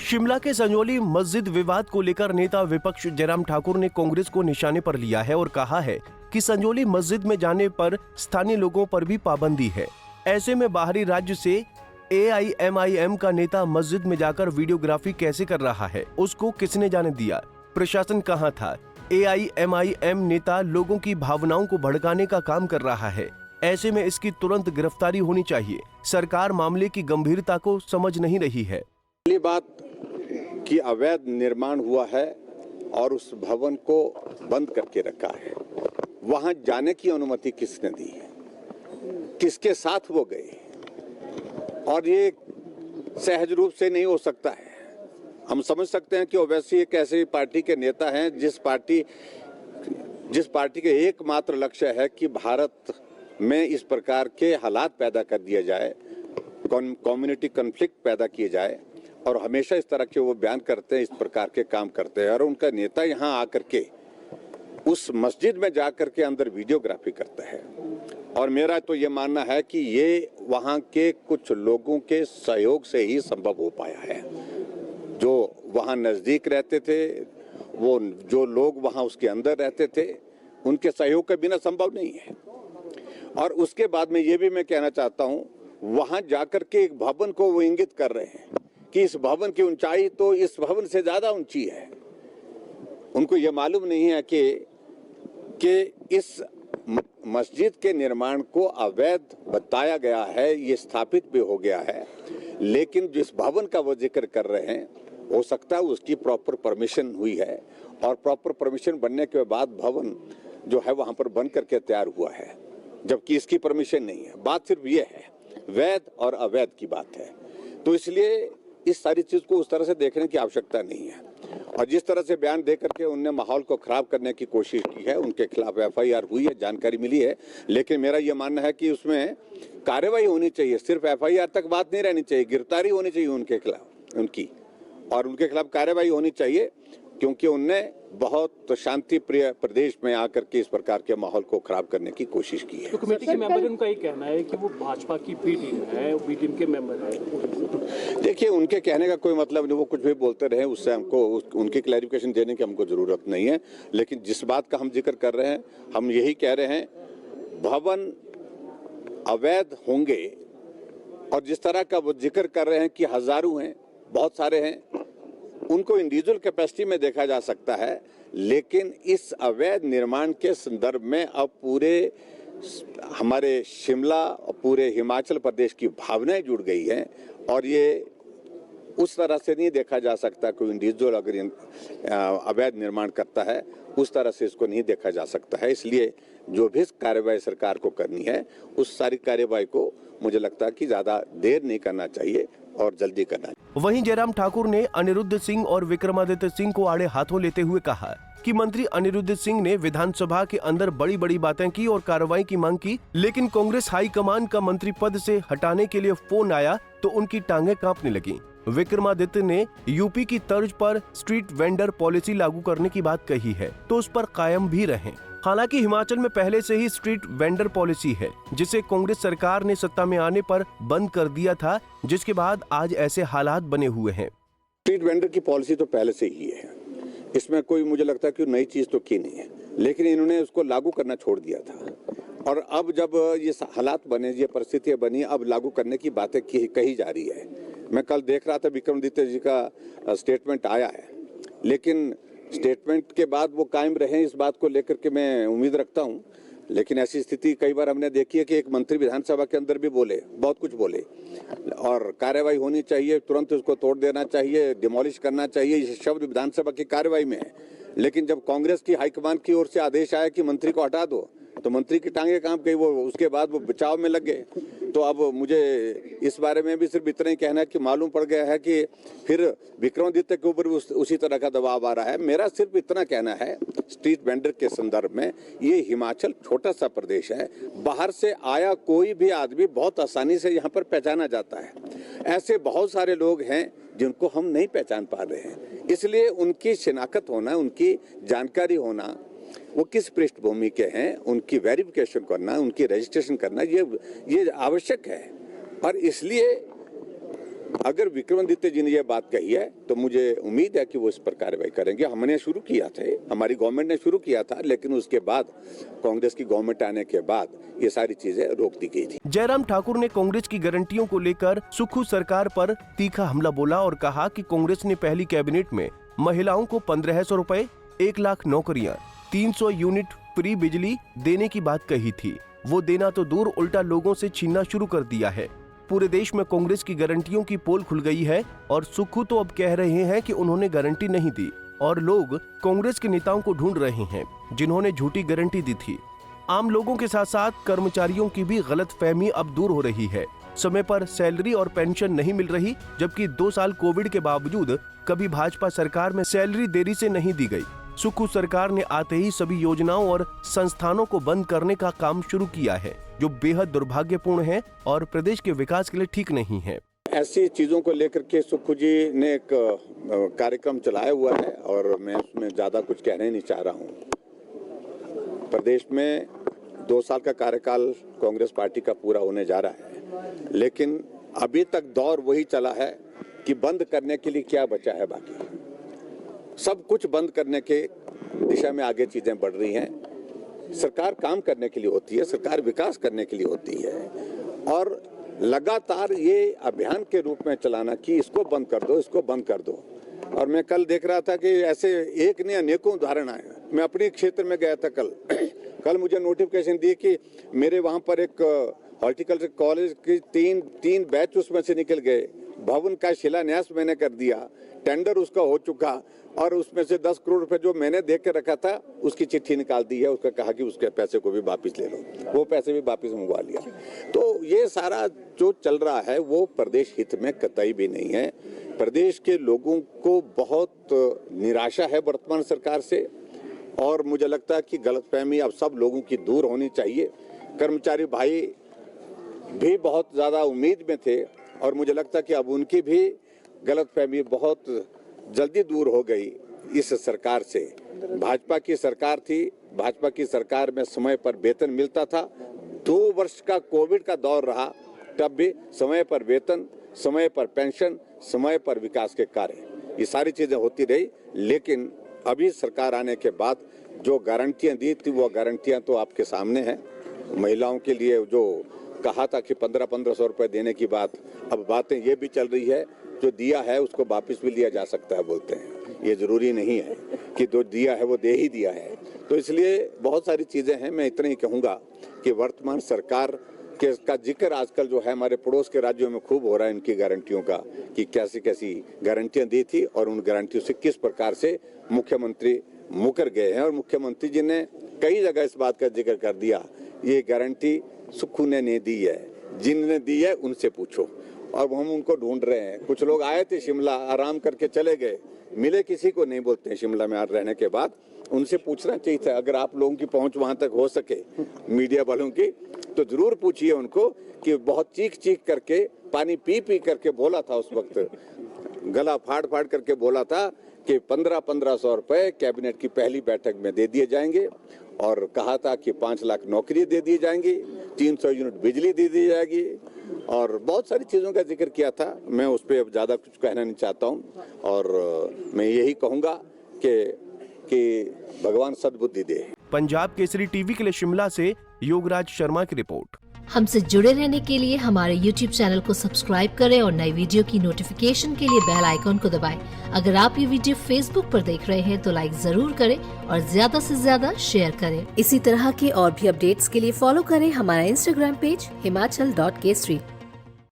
शिमला के संजौली मस्जिद विवाद को लेकर नेता विपक्ष जयराम ठाकुर ने कांग्रेस को निशाने पर लिया है और कहा है कि संजौली मस्जिद में जाने पर स्थानीय लोगों पर भी पाबंदी है। ऐसे में बाहरी राज्य से AIMIM का नेता मस्जिद में जाकर वीडियोग्राफी कैसे कर रहा है, उसको किसने जाने दिया? प्रशासन कहाँ था? AIMIM नेता लोगों की भावनाओं को भड़काने का काम कर रहा है। ऐसे में इसकी तुरंत गिरफ्तारी होनी चाहिए। सरकार मामले की गंभीरता को समझ नहीं रही है। पहली बात कि अवैध निर्माण हुआ है और उस भवन को बंद करके रखा है। वहां जाने की अनुमति किसने दी है, किसके साथ वो गए? और ये सहज रूप से नहीं हो सकता है। हम समझ सकते हैं कि ओवैसी एक ऐसी पार्टी के नेता हैं जिस पार्टी के एकमात्र लक्ष्य है कि भारत में इस प्रकार के हालात पैदा कर दिए जाए, कम्युनिटी कॉन्फ्लिक्ट पैदा किए जाए, और हमेशा इस तरह के वो बयान करते हैं, इस प्रकार के काम करते हैं। और उनका नेता यहाँ आकर के उस मस्जिद में जाकर के अंदर वीडियोग्राफी करता है। और मेरा तो ये मानना है कि ये वहाँ के कुछ लोगों के सहयोग से ही संभव हो पाया है। जो वहाँ नज़दीक रहते थे, वो जो लोग वहाँ उसके अंदर रहते थे, उनके सहयोग के बिना संभव नहीं है। और उसके बाद में ये भी मैं कहना चाहता हूँ, वहाँ जाकर के एक भवन को वो इंगित कर रहे हैं कि इस भवन की ऊंचाई तो इस भवन से ज्यादा ऊंची है। उनको ये मालूम नहीं है कि इस मस्जिद के निर्माण को अवैध बताया गया है, ये स्थापित भी हो गया है, लेकिन जिस भवन का वो जिक्र कर रहे हैं, हो सकता है उसकी प्रॉपर परमिशन हुई है और प्रॉपर परमिशन बनने के बाद भवन जो है वहां पर बन करके तैयार हुआ है, जबकि इसकी परमिशन नहीं है। बात सिर्फ ये है, वैध और अवैध की बात है। तो इसलिए इस सारी चीज को उस तरह से देखने की आवश्यकता नहीं है। और जिस तरह से बयान दे करके उनने माहौल को खराब करने की कोशिश की है, उनके खिलाफ FIR हुई है, जानकारी मिली है, लेकिन मेरा ये मानना है कि उसमें कार्रवाई होनी चाहिए। सिर्फ FIR तक बात नहीं रहनी चाहिए, गिरफ्तारी होनी चाहिए उनके खिलाफ, उनके खिलाफ कार्रवाई होनी चाहिए, क्योंकि उनने बहुत शांति प्रिय प्रदेश में आकर के इस प्रकार के माहौल को खराब करने की कोशिश की है। तो कमेटी के मेंबर उनका ये कहना है कि वो भाजपा की बी टीम है, बी टीम के मेंबर है। देखिए, उनके कहने का कोई मतलब नहीं, वो कुछ भी बोलते रहे, उससे हमको उनकी क्लैरिफिकेशन देने की हमको जरूरत नहीं है। लेकिन जिस बात का हम जिक्र कर रहे हैं, हम यही कह रहे हैं, भवन अवैध होंगे और जिस तरह का वो जिक्र कर रहे हैं कि हजारों हैं, बहुत सारे हैं, उनको इंडिविजुअल कैपेसिटी में देखा जा सकता है, लेकिन इस अवैध निर्माण के संदर्भ में अब पूरे हमारे शिमला और पूरे हिमाचल प्रदेश की भावनाएं जुड़ गई हैं। और ये उस तरह से नहीं देखा जा सकता, कोई इंडिविजुअल अगर अवैध निर्माण करता है उस तरह से इसको नहीं देखा जा सकता है। इसलिए जो भी कार्रवाई सरकार को करनी है, उस सारी कार्रवाई को मुझे लगता है कि ज्यादा देर नहीं करना चाहिए और जल्दी करना चाहिए। वहीं जयराम ठाकुर ने अनिरुद्ध सिंह और विक्रमादित्य सिंह को आड़े हाथों लेते हुए कहा कि मंत्री अनिरुद्ध सिंह ने विधानसभा के अंदर बड़ी बड़ी बातें की और कार्रवाई की मांग की, लेकिन कांग्रेस हाईकमान का मंत्री पद से हटाने के लिए फोन आया तो उनकी टांगें कांपने लगी। विक्रमादित्य ने यूपी की तर्ज पर स्ट्रीट वेंडर पॉलिसी लागू करने की बात कही है, तो उस पर कायम भी रहें। हालांकि हिमाचल में पहले से ही स्ट्रीट वेंडर पॉलिसी है, जिसे कांग्रेस सरकार ने सत्ता में आने पर बंद कर दिया था, जिसके बाद आज ऐसे हालात बने हुए हैं। स्ट्रीट वेंडर की पॉलिसी तो पहले से ही है, इसमें कोई मुझे लगता है कि नई चीज तो की नहीं है, लेकिन इन्होंने उसको लागू करना छोड़ दिया था। और अब जब ये हालात बने, ये परिस्थितियां बनी, अब लागू करने की बातें कही जा रही है। मैं कल देख रहा था, विक्रमादित्य जी का स्टेटमेंट आया है, लेकिन स्टेटमेंट के बाद वो कायम रहे, इस बात को लेकर के मैं उम्मीद रखता हूं। लेकिन ऐसी स्थिति कई बार हमने देखी है कि एक मंत्री विधानसभा के अंदर भी बोले, बहुत कुछ बोले, और कार्रवाई होनी चाहिए, तुरंत उसको तोड़ देना चाहिए, डिमोलिश करना चाहिए, ये शब्द विधानसभा की कार्रवाई में है। लेकिन जब कांग्रेस की हाईकमान की ओर से आदेश आया कि मंत्री को हटा दो, तो मंत्री की टांगे कांप गई, वो उसके बाद वो बचाव में लग गए। तो अब मुझे इस बारे में भी सिर्फ इतना ही कहना है कि मालूम पड़ गया है कि फिर विक्रमादित्य के ऊपर उसी तरह का दबाव आ रहा है। मेरा सिर्फ इतना कहना है, स्ट्रीट वेंडर के संदर्भ में, ये हिमाचल छोटा सा प्रदेश है, बाहर से आया कोई भी आदमी बहुत आसानी से यहाँ पर पहचाना जाता है। ऐसे बहुत सारे लोग हैं जिनको हम नहीं पहचान पा रहे हैं, इसलिए उनकी शिनाख्त होना, उनकी जानकारी होना, वो किस पृष्ठभूमि के हैं, उनकी वेरिफिकेशन करना, उनकी रजिस्ट्रेशन करना, ये आवश्यक है। और इसलिए अगर विक्रमादित्य जी ने यह बात कही है तो मुझे उम्मीद है कि वो इस पर कार्रवाई करेंगे। हमने शुरू किया था, हमारी गवर्नमेंट ने शुरू किया था, लेकिन उसके बाद कांग्रेस की गवर्नमेंट आने के बाद ये सारी चीजें रोक दी गई थी। जयराम ठाकुर ने कांग्रेस की गारंटियों को लेकर सुक्खू सरकार पर तीखा हमला बोला और कहा कि कांग्रेस ने पहली कैबिनेट में महिलाओं को 1500 रुपए, 1 लाख नौकरियां, 300 यूनिट फ्री बिजली देने की बात कही थी। वो देना तो दूर, उल्टा लोगों से छीनना शुरू कर दिया है। पूरे देश में कांग्रेस की गारंटियों की पोल खुल गई है और सुक्खू तो अब कह रहे हैं कि उन्होंने गारंटी नहीं दी और लोग कांग्रेस के नेताओं को ढूंढ रहे हैं जिन्होंने झूठी गारंटी दी थी। आम लोगों के साथ साथ कर्मचारियों की भी गलतफहमी अब दूर हो रही है। समय पर सैलरी और पेंशन नहीं मिल रही, जबकि 2 साल कोविड के बावजूद कभी भाजपा सरकार में सैलरी देरी से नहीं दी गई। सुक्खू सरकार ने आते ही सभी योजनाओं और संस्थानों को बंद करने का काम शुरू किया है, जो बेहद दुर्भाग्यपूर्ण है और प्रदेश के विकास के लिए ठीक नहीं है। ऐसी चीजों को लेकर के सुक्खू जी ने एक कार्यक्रम चलाया हुआ है और मैं उसमें ज्यादा कुछ कहना नहीं चाह रहा हूँ। प्रदेश में 2 साल का कार्यकाल कांग्रेस पार्टी का पूरा होने जा रहा है, लेकिन अभी तक दौर वही चला है कि बंद करने के लिए क्या बचा है। बाकी सब कुछ बंद करने के दिशा में आगे चीजें बढ़ रही हैं। सरकार काम करने के लिए होती है, सरकार विकास करने के लिए होती है और लगातार ये अभियान के रूप में चलाना कि इसको बंद कर दो, इसको बंद कर दो। और मैं कल देख रहा था कि ऐसे एक नहीं अनेकों उदाहरण आए। मैं अपने क्षेत्र में गया था कल मुझे नोटिफिकेशन दी कि मेरे वहां पर एक हॉर्टिकल्चर कॉलेज की तीन बैच उसमें से निकल गए। भवन का शिलान्यास मैंने कर दिया, टेंडर उसका हो चुका और उसमें से 10 करोड़ रुपए जो मैंने देख के रखा था उसकी चिट्ठी निकाल दी है। उसका कहा कि उसके पैसे को भी वापस ले लो, वो पैसे भी वापस मंगवा लिया। तो ये सारा जो चल रहा है वो प्रदेश हित में कतई भी नहीं है। प्रदेश के लोगों को बहुत निराशा है वर्तमान सरकार से और मुझे लगता है कि गलतफहमी अब सब लोगों की दूर होनी चाहिए। कर्मचारी भाई भी बहुत ज्यादा उम्मीद में थे और मुझे लगता है कि अब उनकी भी गलतफहमी बहुत जल्दी दूर हो गई इस सरकार से। भाजपा की सरकार थी, भाजपा की सरकार में समय पर वेतन मिलता था। 2 वर्ष का कोविड का दौर रहा, तब भी समय पर वेतन, समय पर पेंशन, समय पर विकास के कार्य, ये सारी चीजें होती रही। लेकिन अभी सरकार आने के बाद जो गारंटियां दी थी वो गारंटियां तो आपके सामने हैं। महिलाओं के लिए जो कहा था कि 1500 रुपए देने की बात, अब बातें ये भी चल रही है जो दिया है उसको वापस भी लिया जा सकता है बोलते हैं। ये जरूरी नहीं है कि जो दिया है वो दे ही दिया है। तो इसलिए बहुत सारी चीजें हैं। मैं इतना ही कहूंगा कि वर्तमान सरकार के का जिक्र आजकल जो है हमारे पड़ोस के राज्यों में खूब हो रहा है इनकी गारंटियों का, कि कैसी कैसी गारंटियां दी थी और उन गारंटियों से किस प्रकार से मुख्यमंत्री मुकर गए हैं। और मुख्यमंत्री जी ने कई जगह इस बात का जिक्र कर दिया, ये गारंटी सुक्खू ने नहीं दी है, जिनने दी है उनसे पूछो। और हम उनको ढूंढ रहे हैं। कुछ लोग आए थे शिमला, आराम करके चले गए, मिले किसी को नहीं बोलते हैं शिमला में रहने के बाद। उनसे पूछना चाहिए था, अगर आप लोगों की पहुंच वहां तक हो सके मीडिया वालों की, तो जरूर पूछिए उनको कि बहुत चीख चीख करके, पानी पी पी करके बोला था उस वक्त, गला फाड़ फाड़ करके बोला था कि 1500 रुपए कैबिनेट की पहली बैठक में दे दिए जाएंगे और कहा था कि 5 लाख नौकरी दे दी जाएंगी, 300 यूनिट बिजली दे दी जाएगी और बहुत सारी चीज़ों का जिक्र किया था। मैं उस पर अब ज़्यादा कुछ कहना नहीं चाहता हूँ और मैं यही कहूँगा कि भगवान सद्बुद्धि दे। पंजाब केसरी टीवी के लिए शिमला से योगराज शर्मा की रिपोर्ट। हमसे जुड़े रहने के लिए हमारे YouTube चैनल को सब्सक्राइब करें और नई वीडियो की नोटिफिकेशन के लिए बेल आइकॉन को दबाएं। अगर आप ये वीडियो Facebook पर देख रहे हैं तो लाइक जरूर करें और ज्यादा से ज्यादा शेयर करें। इसी तरह के और भी अपडेट्स के लिए फॉलो करें हमारा Instagram पेज himachal.kesari।